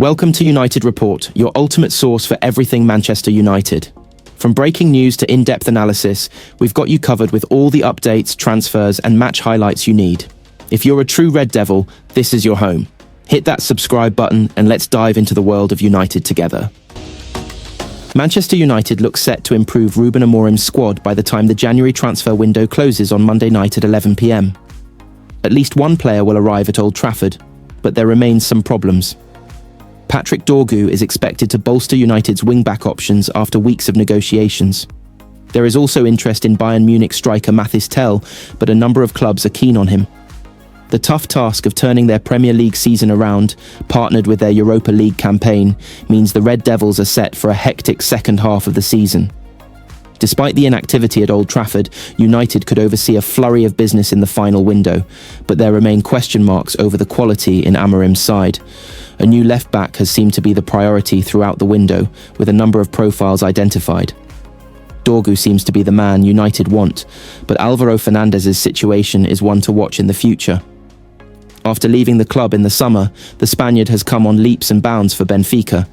Welcome to United Report, your ultimate source for everything Manchester United. From breaking news to in-depth analysis, we've got you covered with all the updates, transfers, and match highlights you need. If you're a true Red Devil, this is your home. Hit that subscribe button and let's dive into the world of United together. Manchester United looks set to improve Ruben Amorim's squad by the time the January transfer window closes on Monday night at 11 p.m. At least one player will arrive at Old Trafford, but there remains some problems. Patrick Dorgu is expected to bolster United's wing-back options after weeks of negotiations. There is also interest in Bayern Munich striker Mathys Tel, but a number of clubs are keen on him. The tough task of turning their Premier League season around, partnered with their Europa League campaign, means the Red Devils are set for a hectic second half of the season. Despite the inactivity at Old Trafford, United could oversee a flurry of business in the final window, but there remain question marks over the quality in Amorim's side. A new left-back has seemed to be the priority throughout the window, with a number of profiles identified. Dorgu seems to be the man United want, but Alvaro Fernandes' situation is one to watch in the future. After leaving the club in the summer, the Spaniard has come on leaps and bounds for Benfica.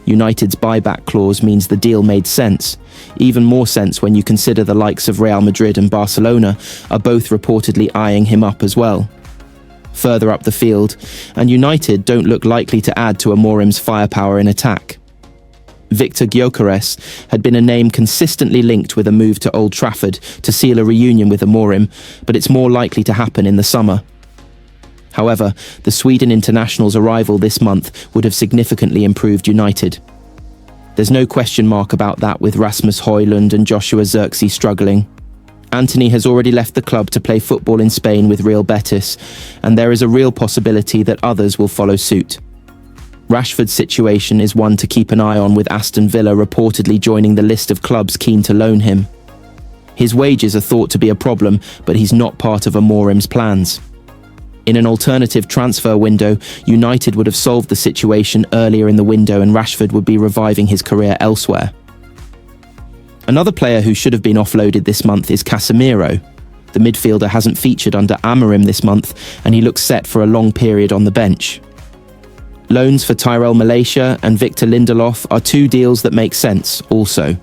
United's buyback clause means the deal made sense, even more sense when you consider the likes of Real Madrid and Barcelona are both reportedly eyeing him up as well. Further up the field, and United don't look likely to add to Amorim's firepower in attack. Victor Gyökeres had been a name consistently linked with a move to Old Trafford to seal a reunion with Amorim, but it's more likely to happen in the summer. However, the Sweden international's arrival this month would have significantly improved United. There's no question mark about that with Rasmus Højlund and Joshua Zirkzee struggling. Antony has already left the club to play football in Spain with Real Betis, and there is a real possibility that others will follow suit. Rashford's situation is one to keep an eye on, with Aston Villa reportedly joining the list of clubs keen to loan him. His wages are thought to be a problem, but he's not part of Amorim's plans. In an alternative transfer window, United would have solved the situation earlier in the window and Rashford would be reviving his career elsewhere. Another player who should have been offloaded this month is Casemiro. The midfielder hasn't featured under Amorim this month, and he looks set for a long period on the bench. Loans for Tyrell Malacia and Victor Lindelof are two deals that make sense also.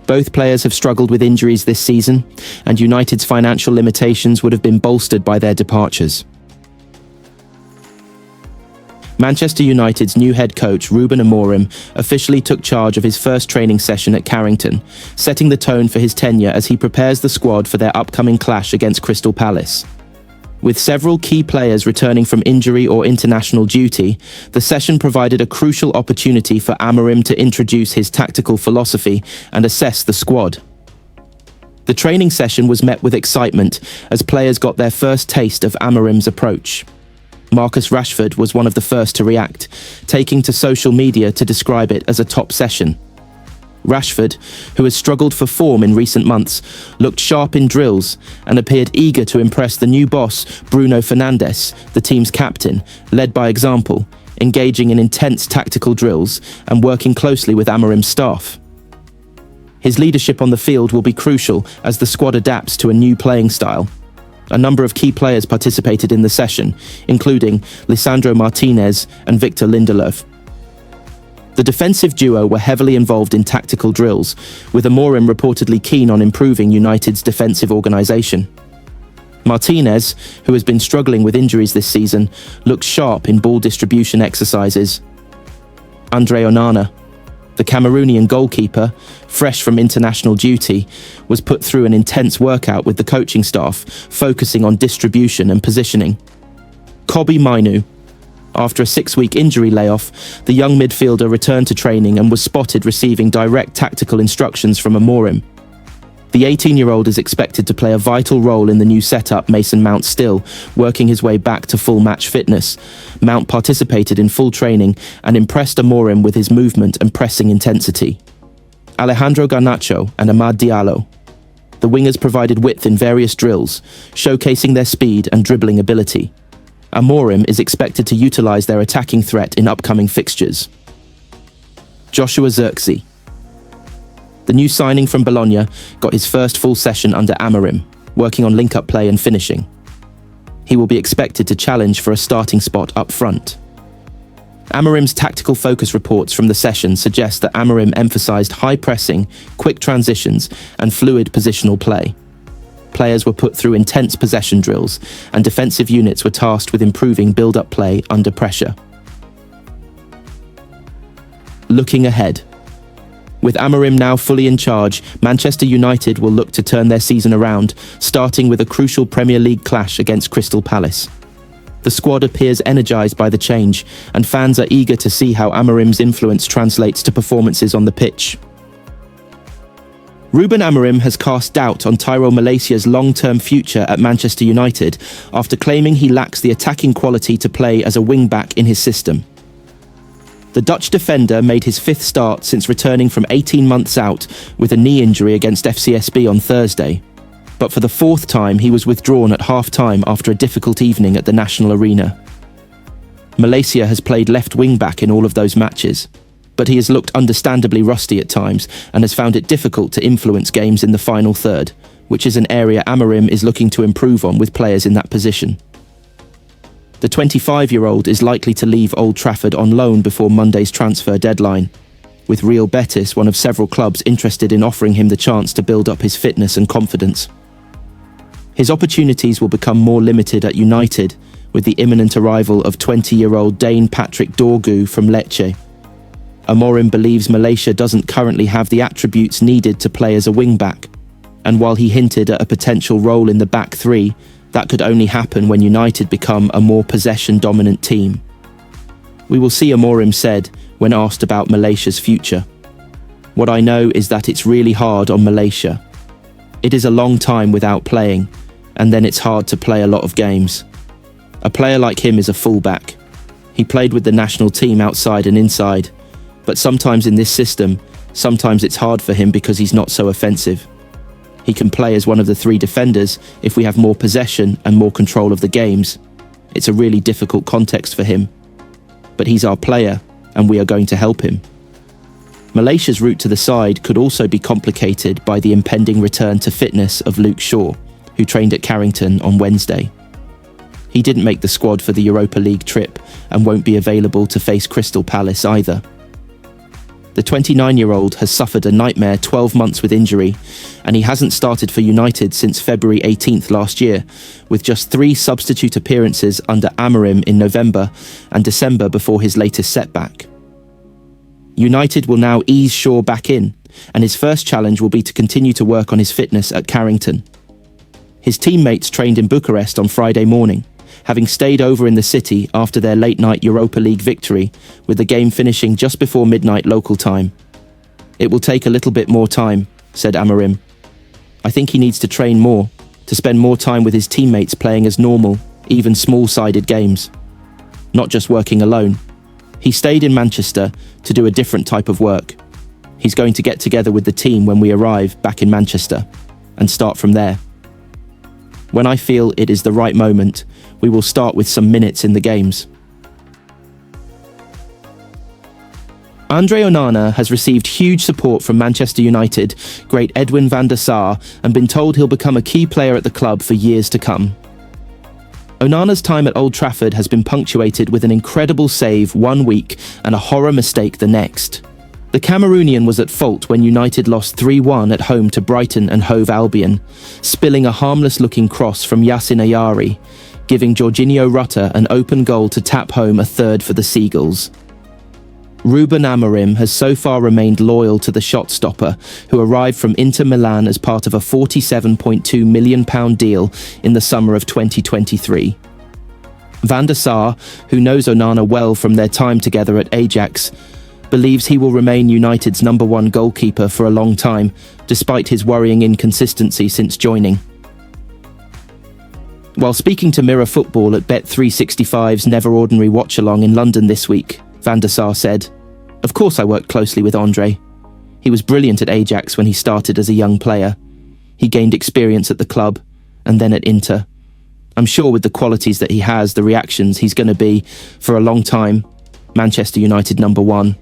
Both players have struggled with injuries this season, and United's financial limitations would have been bolstered by their departures. Manchester United's new head coach, Ruben Amorim, officially took charge of his first training session at Carrington, setting the tone for his tenure as he prepares the squad for their upcoming clash against Crystal Palace. With several key players returning from injury or international duty, the session provided a crucial opportunity for Amorim to introduce his tactical philosophy and assess the squad. The training session was met with excitement as players got their first taste of Amorim's approach. Marcus Rashford was one of the first to react, taking to social media to describe it as a top session. Rashford, who has struggled for form in recent months, looked sharp in drills and appeared eager to impress the new boss, Bruno Fernandes, the team's captain, led by example, engaging in intense tactical drills and working closely with Amorim's staff. His leadership on the field will be crucial as the squad adapts to a new playing style. A number of key players participated in the session, including Lisandro Martinez and Victor Lindelof. The defensive duo were heavily involved in tactical drills, with Amorim reportedly keen on improving United's defensive organisation. Martinez, who has been struggling with injuries this season, looked sharp in ball distribution exercises. Andre Onana, the Cameroonian goalkeeper, fresh from international duty, was put through an intense workout with the coaching staff, focusing on distribution and positioning. Kobbie Mainoo. After a 6-week injury layoff, the young midfielder returned to training and was spotted receiving direct tactical instructions from Amorim. The 18-year-old is expected to play a vital role in the new setup. Mason Mount still working his way back to full match fitness. Mount participated in full training and impressed Amorim with his movement and pressing intensity. Alejandro Garnacho and Amad Diallo. The wingers provided width in various drills, showcasing their speed and dribbling ability. Amorim is expected to utilise their attacking threat in upcoming fixtures. Joshua Zirkzee. The new signing from Bologna got his first full session under Amorim, working on link-up play and finishing. He will be expected to challenge for a starting spot up front. Amorim's tactical focus reports from the session suggest that Amorim emphasised high pressing, quick transitions and fluid positional play. Players were put through intense possession drills, and defensive units were tasked with improving build-up play under pressure. Looking ahead. With Amorim now fully in charge, Manchester United will look to turn their season around, starting with a crucial Premier League clash against Crystal Palace. The squad appears energised by the change, and fans are eager to see how Amorim's influence translates to performances on the pitch. Ruben Amorim has cast doubt on Tyrell Malacia's long-term future at Manchester United after claiming he lacks the attacking quality to play as a wing-back in his system. The Dutch defender made his fifth start since returning from 18 months out with a knee injury against FCSB on Thursday. But for the fourth time, he was withdrawn at half-time after a difficult evening at the National Arena. Malacia has played left wing-back in all of those matches, but he has looked understandably rusty at times and has found it difficult to influence games in the final third, which is an area Amorim is looking to improve on with players in that position. The 25-year-old is likely to leave Old Trafford on loan before Monday's transfer deadline, with Real Betis one of several clubs interested in offering him the chance to build up his fitness and confidence. His opportunities will become more limited at United, with the imminent arrival of 20-year-old Dane Patrick Dorgu from Lecce. Amorim believes Malacia doesn't currently have the attributes needed to play as a wing-back, and while he hinted at a potential role in the back three, that could only happen when United become a more possession-dominant team. We will see, Amorim said when asked about Malacia's future. What I know is that it's really hard on Malacia. It is a long time without playing, and then it's hard to play a lot of games. A player like him is a fullback. He played with the national team outside and inside, but sometimes in this system, sometimes it's hard for him because he's not so offensive. He can play as one of the three defenders if we have more possession and more control of the games. It's a really difficult context for him. But he's our player, and we are going to help him. Malacia's route to the side could also be complicated by the impending return to fitness of Luke Shaw, who trained at Carrington on Wednesday. He didn't make the squad for the Europa League trip and won't be available to face Crystal Palace either. The 29-year-old has suffered a nightmare 12 months with injury, and he hasn't started for United since February 18th last year, with just 3 substitute appearances under Amorim in November and December before his latest setback. United will now ease Shaw back in, and his first challenge will be to continue to work on his fitness at Carrington. His teammates trained in Bucharest on Friday morning, having stayed over in the city after their late-night Europa League victory, with the game finishing just before midnight local time. It will take a little bit more time, said Amorim. I think he needs to train more, to spend more time with his teammates playing as normal, even small-sided games. Not just working alone. He stayed in Manchester to do a different type of work. He's going to get together with the team when we arrive back in Manchester, and start from there. When I feel it is the right moment, we will start with some minutes in the games. Andre Onana has received huge support from Manchester United great Edwin van der Sar and been told he'll become a key player at the club for years to come. Onana's time at Old Trafford has been punctuated with an incredible save one week and a horror mistake the next. The Cameroonian was at fault when United lost 3-1 at home to Brighton and Hove Albion, spilling a harmless-looking cross from Yacine Ayari, giving Jorginho Rutter an open goal to tap home a third for the Seagulls. Ruben Amorim has so far remained loyal to the shot-stopper, who arrived from Inter Milan as part of a £47.2 million deal in the summer of 2023. Van der Sar, who knows Onana well from their time together at Ajax, believes he will remain United's #1 goalkeeper for a long time, despite his worrying inconsistency since joining. While speaking to Mirror Football at Bet365's Never Ordinary watch-along in London this week, Van der Sar said, "Of course I worked closely with Andre. He was brilliant at Ajax when he started as a young player. He gained experience at the club, and then at Inter. I'm sure with the qualities that he has, the reactions, he's going to be, for a long time, Manchester United #1.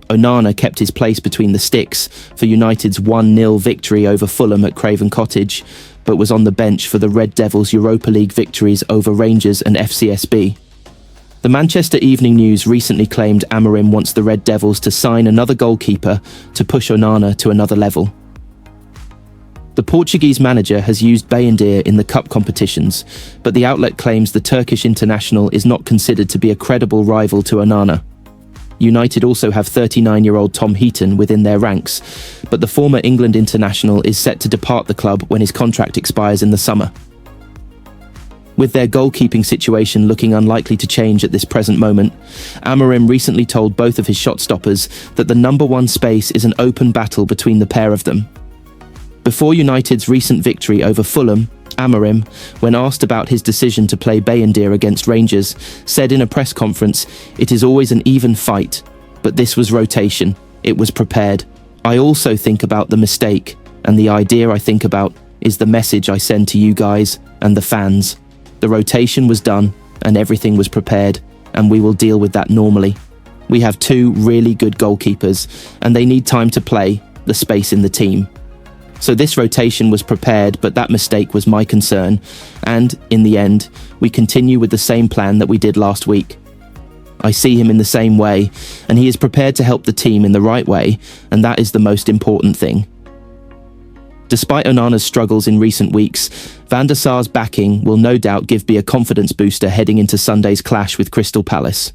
Onana kept his place between the sticks for United's 1-0 victory over Fulham at Craven Cottage, but was on the bench for the Red Devils' Europa League victories over Rangers and FCSB. The Manchester Evening News recently claimed Amorim wants the Red Devils to sign another goalkeeper to push Onana to another level. The Portuguese manager has used Bayindir in the cup competitions, but the outlet claims the Turkish international is not considered to be a credible rival to Onana. United also have 39-year-old Tom Heaton within their ranks, but the former England international is set to depart the club when his contract expires in the summer. With their goalkeeping situation looking unlikely to change at this present moment, Amorim recently told both of his shot stoppers that the number one space is an open battle between the pair of them. Before United's recent victory over Fulham, Amorim, when asked about his decision to play Bayindir against Rangers, said in a press conference, "It is always an even fight, but this was rotation. It was prepared. I also think about the mistake, and the idea I think about is the message I send to you guys and the fans. The rotation was done, and everything was prepared, and we will deal with that normally. We have two really good goalkeepers, and they need time to play, the space in the team. So this rotation was prepared, but that mistake was my concern, and, in the end, we continue with the same plan that we did last week. I see him in the same way, and he is prepared to help the team in the right way, and that is the most important thing." Despite Onana's struggles in recent weeks, Van der Sar's backing will no doubt give B a confidence booster heading into Sunday's clash with Crystal Palace.